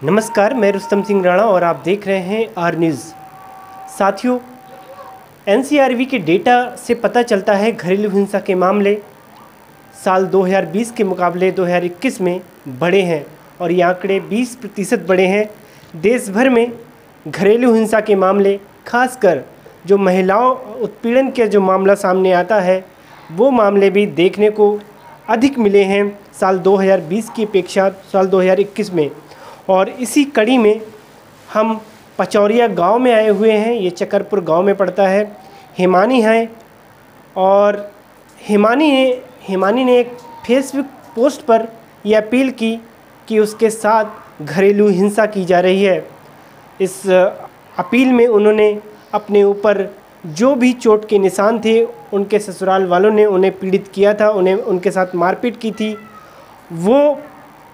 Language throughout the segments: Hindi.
नमस्कार, मैं रुस्तम सिंह राणा और आप देख रहे हैं आर न्यूज़। साथियों, एनसीआरबी के डेटा से पता चलता है घरेलू हिंसा के मामले साल 2020 के मुकाबले 2021 में बढ़े हैं और ये आंकड़े 20% बढ़े हैं। देश भर में घरेलू हिंसा के मामले, खासकर जो महिलाओं उत्पीड़न के जो मामला सामने आता है, वो मामले भी देखने को अधिक मिले हैं साल 2020 की अपेक्षा साल 2021 में। और इसी कड़ी में हम पचौरिया गांव में आए हुए हैं। ये चकरपुर गांव में पड़ता है। हिमानी है और हिमानी ने एक फेसबुक पोस्ट पर यह अपील की कि उसके साथ घरेलू हिंसा की जा रही है। इस अपील में उन्होंने अपने ऊपर जो भी चोट के निशान थे, उनके ससुराल वालों ने उन्हें पीड़ित किया था, उनके साथ मारपीट की थी, वो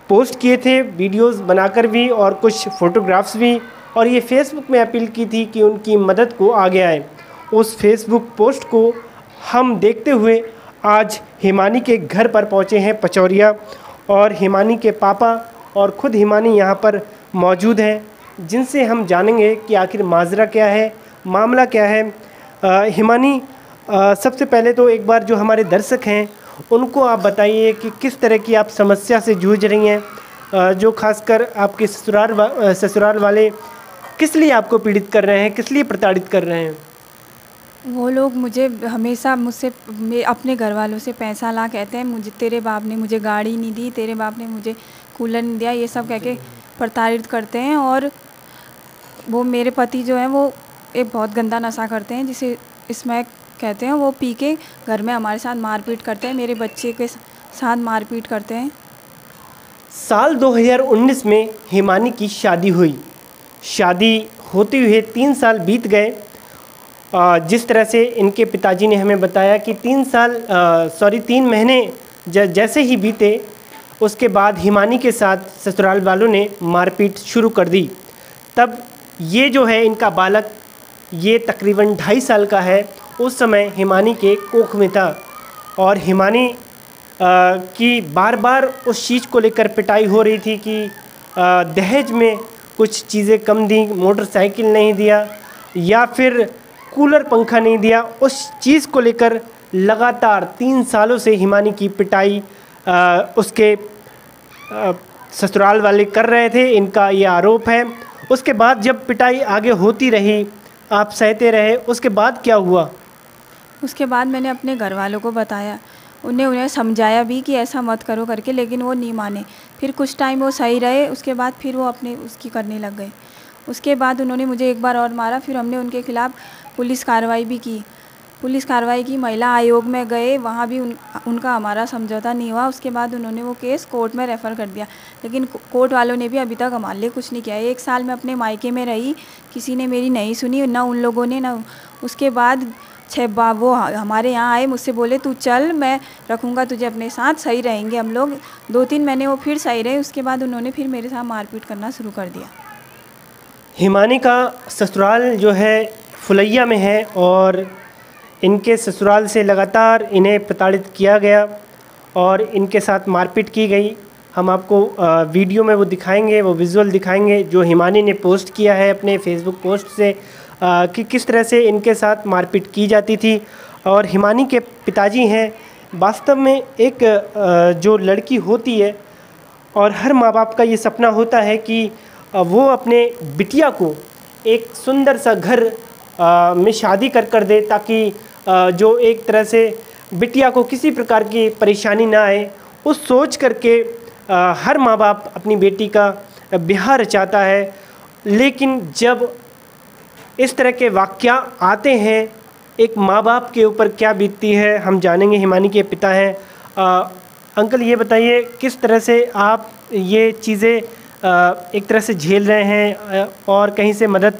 पोस्ट किए थे, वीडियोस बनाकर भी और कुछ फ़ोटोग्राफ्स भी। और ये फेसबुक में अपील की थी कि उनकी मदद को आगे आए। उस फेसबुक पोस्ट को हम देखते हुए आज हिमानी के घर पर पहुँचे हैं पचौरिया, और हिमानी के पापा और ख़ुद हिमानी यहाँ पर मौजूद हैं, जिनसे हम जानेंगे कि आखिर माजरा क्या है, मामला क्या है। हिमानी, सबसे पहले तो एक बार जो हमारे दर्शक हैं उनको आप बताइए कि किस तरह की आप समस्या से जूझ रही हैं, जो खासकर आपके ससुराल वाले किस लिए आपको पीड़ित कर रहे हैं, किस लिए प्रताड़ित कर रहे हैं? वो लोग मुझे हमेशा अपने घर वालों से पैसा ला कहते हैं, मुझे तेरे बाप ने मुझे गाड़ी नहीं दी, तेरे बाप ने मुझे कूलर नहीं दिया, ये सब कह के प्रताड़ित करते हैं। और वो मेरे पति जो हैं वो एक बहुत गंदा नशा करते हैं, जिसे इसमें कहते हैं। वो पी के घर में हमारे साथ मारपीट करते हैं, मेरे बच्चे के साथ मारपीट करते हैं। साल 2019 में हिमानी की शादी हुई। शादी होते हुए 3 साल बीत गए। जिस तरह से इनके पिताजी ने हमें बताया कि 3 महीने जैसे ही बीते, उसके बाद हिमानी के साथ ससुराल वालों ने मारपीट शुरू कर दी। तब ये जो है इनका बालक, ये तकरीबन 2.5 साल का है। उस समय हिमानी के कोख में था और हिमानी की बार बार उस चीज़ को लेकर पिटाई हो रही थी कि दहेज में कुछ चीज़ें कम दी, मोटरसाइकिल नहीं दिया या फिर कूलर पंखा नहीं दिया। उस चीज़ को लेकर लगातार 3 सालों से हिमानी की पिटाई उसके ससुराल वाले कर रहे थे, इनका ये आरोप है। उसके बाद जब पिटाई आगे होती रही, आप सहते रहे, उसके बाद क्या हुआ? उसके बाद मैंने अपने घर वालों को बताया, उन्हें समझाया भी कि ऐसा मत करो करके, लेकिन वो नहीं माने। फिर कुछ टाइम वो सही रहे, उसके बाद फिर वो अपने उसकी करने लग गए। उसके बाद उन्होंने मुझे एक बार और मारा, फिर हमने उनके खिलाफ़ पुलिस कार्रवाई भी की। पुलिस कार्रवाई की, महिला आयोग में गए, वहाँ भी उनका हमारा समझौता नहीं हुआ। उसके बाद उन्होंने वो केस कोर्ट में रेफ़र कर दिया, लेकिन कोर्ट वालों ने भी अभी तक हमारे लिए कुछ नहीं किया। 1 साल में अपने मायके में रही, किसी ने मेरी नहीं सुनी, ना उन लोगों ने ना। उसके बाद वो हमारे यहाँ आए, मुझसे बोले तू चल, मैं रखूँगा तुझे अपने साथ, सही रहेंगे हम लोग। 2-3 महीने वो फिर सही रहे। उसके बाद उन्होंने फिर मेरे साथ मारपीट करना शुरू कर दिया। हिमानी का ससुराल जो है फुलैया में है और इनके ससुराल से लगातार इन्हें प्रताड़ित किया गया और इनके साथ मारपीट की गई। हम आपको वीडियो में वो दिखाएंगे, वो विजुअल दिखाएंगे जो हिमानी ने पोस्ट किया है अपने फेसबुक पोस्ट से, कि किस तरह से इनके साथ मारपीट की जाती थी। और हिमानी के पिताजी हैं, वास्तव में एक जो लड़की होती है और हर माँ बाप का ये सपना होता है कि वो अपने बिटिया को एक सुंदर सा घर में शादी कर दे, ताकि जो एक तरह से बिटिया को किसी प्रकार की परेशानी ना आए। उस सोच करके हर माँ बाप अपनी बेटी का ब्याह रचाता है। लेकिन जब इस तरह के वाक़या आते हैं, एक माँ बाप के ऊपर क्या बीतती है, हम जानेंगे। हिमानी के पिता हैं। अंकल, ये बताइए किस तरह से आप ये चीज़ें एक तरह से झेल रहे हैं और कहीं से मदद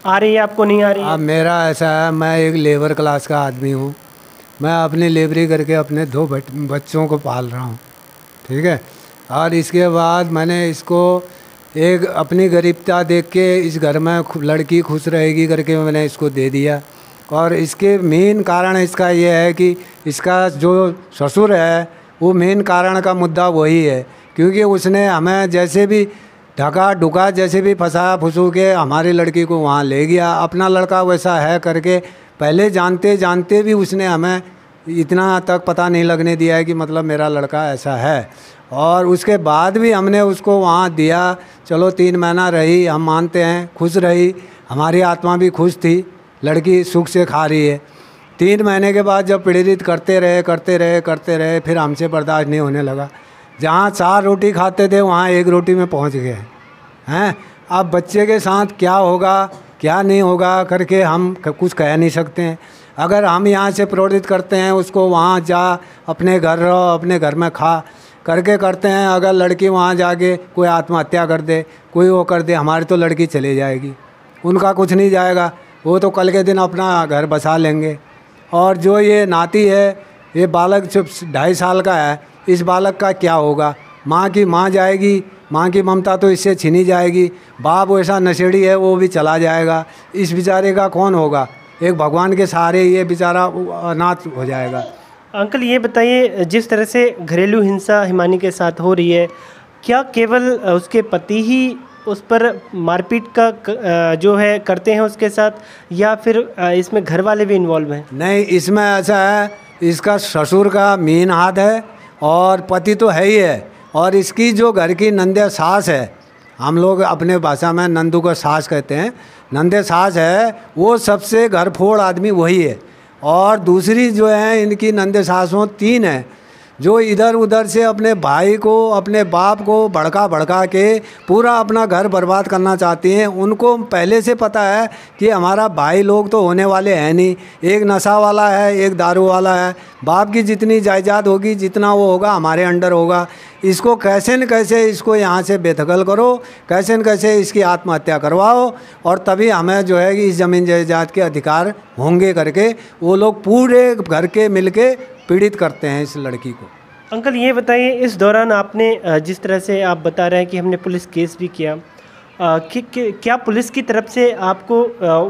आ रही है आपको, नहीं आ रही है? अब मेरा ऐसा है, मैं एक लेबर क्लास का आदमी हूँ। मैं अपनी लेबरी करके अपने 2 बच्चों को पाल रहा हूँ, ठीक है। और इसके बाद मैंने इसको एक अपनी गरीबता देख के इस घर में लड़की खुश रहेगी करके मैंने इसको दे दिया। और इसके मेन कारण इसका ये है कि इसका जो ससुर है वो मेन कारण का मुद्दा वही है, क्योंकि उसने हमें जैसे भी ढका ढुका जैसे भी फंसा फुसू के हमारी लड़की को वहाँ ले गया। अपना लड़का वैसा है करके पहले जानते जानते भी उसने हमें इतना तक पता नहीं लगने दिया है कि मतलब मेरा लड़का ऐसा है। और उसके बाद भी हमने उसको वहाँ दिया। चलो 3 महीना रही, हम मानते हैं खुश रही, हमारी आत्मा भी खुश थी, लड़की सुख से खा रही है। 3 महीने के बाद जब पीड़ित करते रहे फिर हमसे बर्दाश्त नहीं होने लगा। जहाँ 4 रोटी खाते थे वहाँ 1 रोटी में पहुँच गए हैं। अब बच्चे के साथ क्या होगा क्या नहीं होगा करके हम कुछ कह नहीं सकते हैं। अगर हम यहाँ से प्रेरित करते हैं उसको, वहाँ जा अपने घर रहो, अपने घर में खा करके करते हैं। अगर लड़की वहाँ जाके कोई आत्महत्या कर दे, कोई वो कर दे, हमारी तो लड़की चली जाएगी, उनका कुछ नहीं जाएगा, वो तो कल के दिन अपना घर बसा लेंगे। और जो ये नाती है, ये बालक जो 2.5 साल का है, इस बालक का क्या होगा? माँ की माँ जाएगी, माँ की ममता तो इससे छीनी जाएगी। बाप वैसा नशेड़ी है, वो भी चला जाएगा। इस बेचारे का कौन होगा? एक भगवान के सहारे ये बेचारा अनाथ हो जाएगा। अंकल ये बताइए, जिस तरह से घरेलू हिंसा हिमानी के साथ हो रही है, क्या केवल उसके पति ही उस पर मारपीट का जो है करते हैं उसके साथ, या फिर इसमें घर वाले भी इन्वॉल्व हैं? नहीं, इसमें ऐसा है, इसका ससुर का मेन हाथ है और पति तो है ही है। और इसकी जो घर की नंदे सास है, हम लोग अपने भाषा में नंदू को सास कहते हैं, नंदे सास है, वो सबसे घर फोड़ आदमी वही है। और दूसरी जो है इनकी नंदे सासों 3 हैं, जो इधर उधर से अपने भाई को, अपने बाप को भड़का के पूरा अपना घर बर्बाद करना चाहती हैं। उनको पहले से पता है कि हमारा भाई लोग तो होने वाले हैं नहीं, एक नशा वाला है, एक दारू वाला है। बाप की जितनी जायदाद होगी, जितना वो होगा हमारे अंडर होगा। इसको कैसे न कैसे इसको यहाँ से बेदखल करो, कैसे न कैसे इसकी आत्महत्या करवाओ, और तभी हमें जो है कि इस ज़मीन जायदाद के अधिकार होंगे करके वो लोग पूरे घर के मिलके पीड़ित करते हैं इस लड़की को। अंकल ये बताइए, इस दौरान आपने जिस तरह से आप बता रहे हैं कि हमने पुलिस केस भी किया, कि क्या पुलिस की तरफ से आपको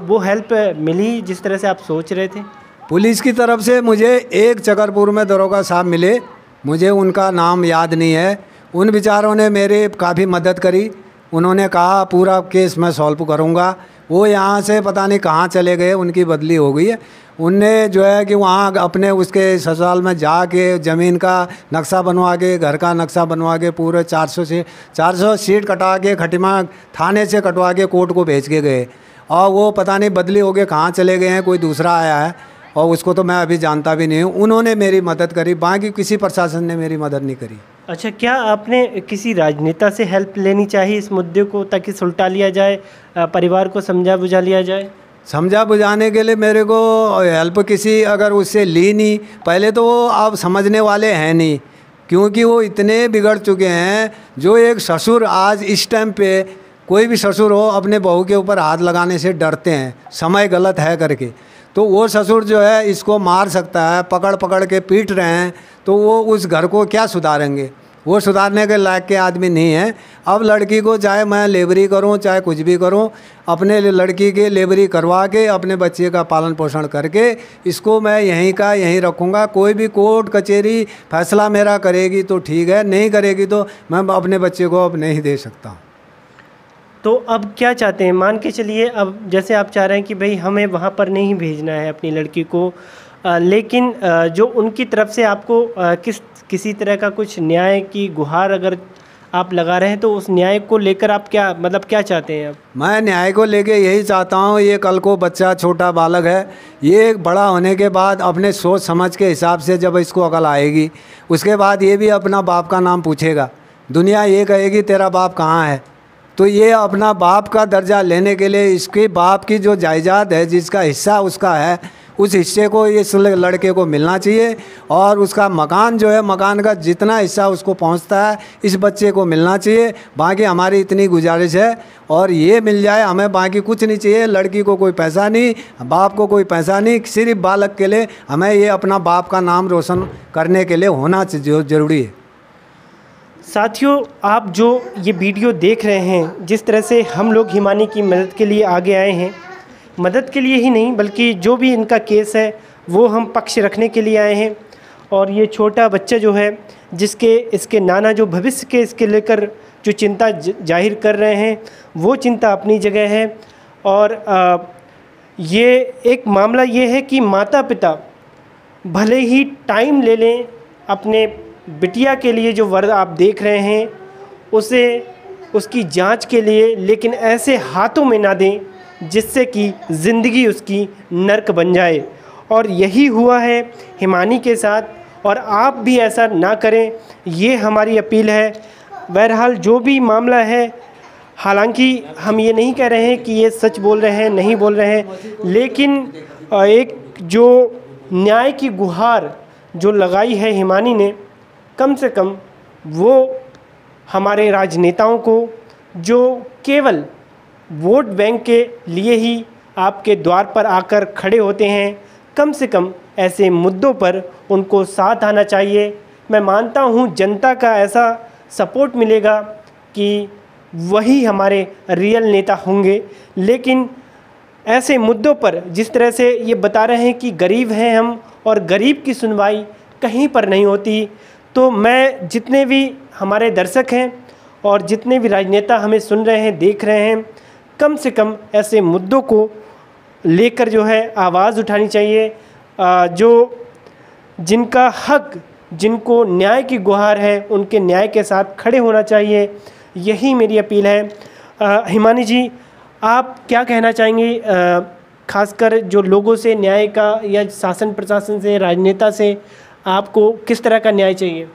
वो हेल्प मिली जिस तरह से आप सोच रहे थे? पुलिस की तरफ से मुझे एक चकरपुर में दरोगा साहब मिले, मुझे उनका नाम याद नहीं है। उन बेचारों ने मेरे काफ़ी मदद करी। उन्होंने कहा पूरा केस मैं सॉल्व करूँगा। वो यहाँ से पता नहीं कहाँ चले गए, उनकी बदली हो गई है। उनने जो है कि वहाँ अपने उसके ससुराल में जाके ज़मीन का नक्शा बनवा के, घर का नक्शा बनवा के, पूरे 400 शीट कटा के खटिमा थाने से कटवा के कोर्ट को भेज के गए। और वो पता नहीं बदली हो गए कहाँ चले गए हैं, कोई दूसरा आया है, और उसको तो मैं अभी जानता भी नहीं हूँ। उन्होंने मेरी मदद करी, बाकी किसी प्रशासन ने मेरी मदद नहीं करी। अच्छा, क्या आपने किसी राजनेता से हेल्प लेनी चाहिए इस मुद्दे को, ताकि सुलटा लिया जाए, परिवार को समझा बुझा लिया जाए? समझा बुझाने के लिए मेरे को हेल्प किसी अगर उससे ली नहीं, पहले तो वो आप समझने वाले हैं नहीं, क्योंकि वो इतने बिगड़ चुके हैं। जो एक ससुर आज इस टाइम पे कोई भी ससुर हो अपने बहू के ऊपर हाथ लगाने से डरते हैं, समय गलत है करके। तो वो ससुर जो है इसको मार सकता है, पकड़ के पीट रहे हैं, तो वो उस घर को क्या सुधारेंगे? वो सुधारने के लायक के आदमी नहीं है। अब लड़की को चाहे मैं लेबरी करूं, चाहे कुछ भी करूं, अपने लड़की के लेबरी करवा के अपने बच्चे का पालन पोषण करके इसको मैं यहीं का यहीं रखूंगा। कोई भी कोर्ट कचहरी फैसला मेरा करेगी तो ठीक है, नहीं करेगी तो मैं अपने बच्चे को अब नहीं दे सकता हूँ। तो अब क्या चाहते हैं? मान के चलिए, अब जैसे आप चाह रहे हैं कि भाई हमें वहाँ पर नहीं भेजना है अपनी लड़की को, लेकिन जो उनकी तरफ से आपको किसी तरह का कुछ न्याय की गुहार अगर आप लगा रहे हैं, तो उस न्याय को लेकर आप क्या चाहते हैं आप? मैं न्याय को लेके यही चाहता हूँ, ये कल को बच्चा छोटा बालक है, ये बड़ा होने के बाद अपने सोच समझ के हिसाब से जब इसको अकल आएगी, उसके बाद ये भी अपना बाप का नाम पूछेगा। दुनिया ये कहेगी तेरा बाप कहाँ है, तो ये अपना बाप का दर्जा लेने के लिए इसके बाप की जो जायदाद है, जिसका हिस्सा उसका है, उस हिस्से को इस लड़के को मिलना चाहिए। और उसका मकान जो है, मकान का जितना हिस्सा उसको पहुंचता है इस बच्चे को मिलना चाहिए। बाकी हमारी इतनी गुजारिश है, और ये मिल जाए हमें, बाकी कुछ नहीं चाहिए। लड़की को कोई पैसा नहीं, बाप को कोई पैसा नहीं, सिर्फ बालक के लिए हमें ये अपना बाप का नाम रोशन करने के लिए होना ज़रूरी है। साथियों, आप जो ये वीडियो देख रहे हैं, जिस तरह से हम लोग हिमानी की मदद के लिए आगे आए हैं, मदद के लिए ही नहीं बल्कि जो भी इनका केस है वो हम पक्ष रखने के लिए आए हैं। और ये छोटा बच्चा जो है जिसके इसके नाना जो भविष्य के इसके लेकर जो चिंता जाहिर कर रहे हैं वो चिंता अपनी जगह है। और ये एक मामला ये है कि माता पिता भले ही टाइम ले लें अपने बिटिया के लिए, जो वर्ग आप देख रहे हैं उसे उसकी जांच के लिए, लेकिन ऐसे हाथों में ना दें जिससे कि ज़िंदगी उसकी नर्क बन जाए। और यही हुआ है हिमानी के साथ, और आप भी ऐसा ना करें, ये हमारी अपील है। बहरहाल जो भी मामला है, हालांकि हम ये नहीं कह रहे हैं कि ये सच बोल रहे हैं, नहीं बोल रहे हैं, लेकिन एक जो न्याय की गुहार जो लगाई है हिमानी ने, कम से कम वो हमारे राजनेताओं को, जो केवल वोट बैंक के लिए ही आपके द्वार पर आकर खड़े होते हैं, कम से कम ऐसे मुद्दों पर उनको साथ आना चाहिए। मैं मानता हूँ जनता का ऐसा सपोर्ट मिलेगा कि वही हमारे रियल नेता होंगे, लेकिन ऐसे मुद्दों पर जिस तरह से ये बता रहे हैं कि गरीब हैं हम और गरीब की सुनवाई कहीं पर नहीं होती, तो मैं जितने भी हमारे दर्शक हैं और जितने भी राजनेता हमें सुन रहे हैं, देख रहे हैं, कम से कम ऐसे मुद्दों को लेकर जो है आवाज़ उठानी चाहिए। जो जिनका हक, जिनको न्याय की गुहार है, उनके न्याय के साथ खड़े होना चाहिए, यही मेरी अपील है। हिमानी जी, आप क्या कहना चाहेंगे, खासकर जो लोगों से न्याय का, या शासन प्रशासन से, राजनेता से आपको किस तरह का न्याय चाहिए?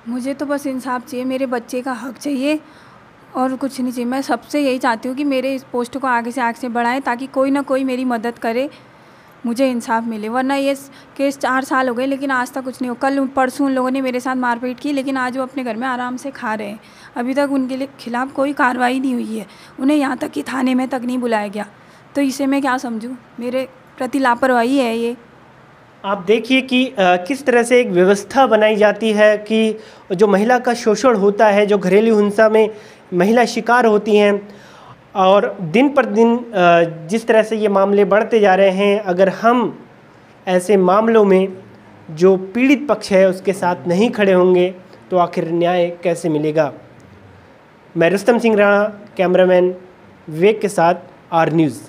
मुझे तो बस इंसाफ चाहिए, मेरे बच्चे का हक चाहिए और कुछ नहीं चाहिए। मैं सबसे यही चाहती हूँ कि मेरे इस पोस्ट को आगे से बढ़ाएं, ताकि कोई ना कोई मेरी मदद करे, मुझे इंसाफ मिले। वरना ये केस 4 साल हो गए लेकिन आज तक कुछ नहीं हो। कल परसों उन लोगों ने मेरे साथ मारपीट की, लेकिन आज वो अपने घर में आराम से खा रहे हैं। अभी तक उनके खिलाफ़ कोई कार्रवाई नहीं हुई है, उन्हें यहाँ तक कि थाने में तक नहीं बुलाया गया। तो इसे मैं क्या समझूँ? मेरे प्रति लापरवाही है ये। आप देखिए कि किस तरह से एक व्यवस्था बनाई जाती है कि जो महिला का शोषण होता है, जो घरेलू हिंसा में महिला शिकार होती हैं, और दिन पर दिन जिस तरह से ये मामले बढ़ते जा रहे हैं, अगर हम ऐसे मामलों में जो पीड़ित पक्ष है उसके साथ नहीं खड़े होंगे तो आखिर न्याय कैसे मिलेगा। मैं रुस्तम सिंह राणा, कैमरामैन विवेक के साथ, आर न्यूज़।